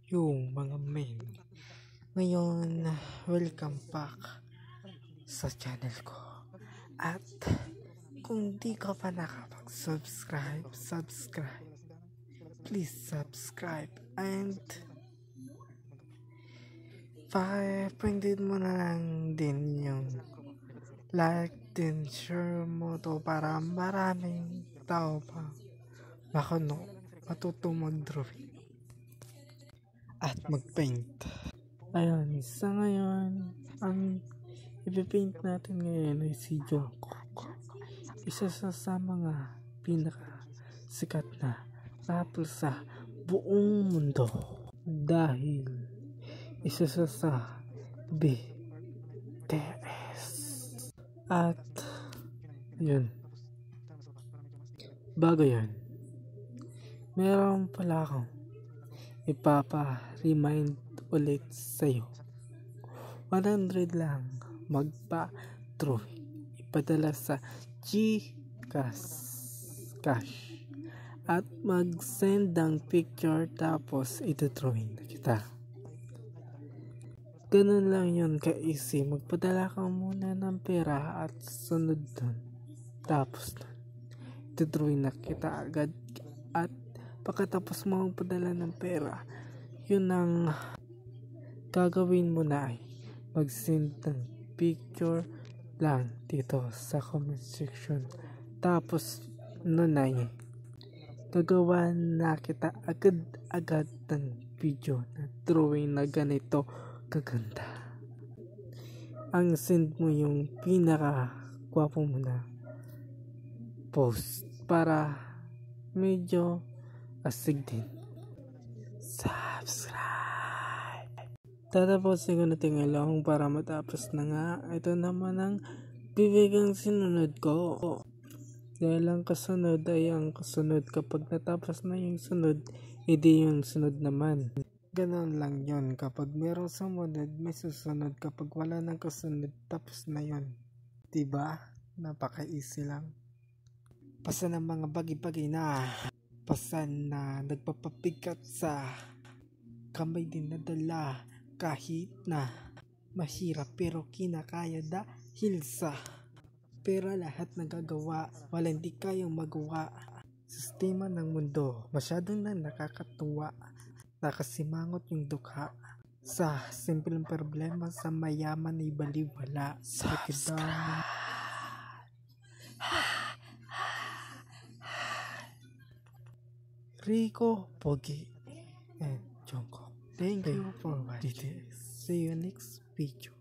Yung mga men, ngayon, welcome back sa channel ko. At kung di ka pa nakapag-subscribe, please subscribe and pakipindin mo na lang din yung like din, share mo to para maraming tao pa matutong mag-drawing at mag-paint. Ayun, sa ngayon, ang ipipaint natin ngayon ay si Jungkook. Isa sa mga pinaka-sikat na rapper sa buong mundo. Dahil isa sa BTS. At yun. Bago yun, meron pala akong ipapa-remind ulit sa'yo. 100 lang magpa-drawing. Ipadala sa Gcash at mag-send ng picture tapos ito-drawing na kita. Ganun lang yun ka-easy. Magpadala ka muna ng pera at sunod dun. Tapos dun, ito-drawing na kita agad. At pagkatapos mo magpadala ng pera, yun ang gagawin mo na ay mag-send ng picture lang dito sa comment section. Tapos nun ay gagawa na kita agad ng video na drawing na ganito kaganda. Ang send mo yung pinaka gwapo mo na post para medyo asig din. Subscribe. Tatapusin ko na tingalong para matapos na nga. Ito naman ang bibigang sinunod ko. Dahil ang kasunod ay ang kasunod. Kapag natapos na yung sunod, hindi yung sunod naman. Ganon lang yun. Kapag merong sumunod, may susunod. Kapag wala nang kasunod, tapos na yun. Diba? Napaka-easy lang. Pasan ang mga bagi-bagi na. Pasan na nagpapapikat sa kamay din nadala. Kahit na mahirap pero kinakaya dahil sa pera lahat nagagawa. Wala hindi kayang magawa. Sistema ng mundo masyadong na nakakatuwa. Nakasimangot yung dukha sa simpleng problema sa mayaman ay baliwala. Subscribe. Rico, Pogi, and Jungkook. Thank you for watching. See you next video.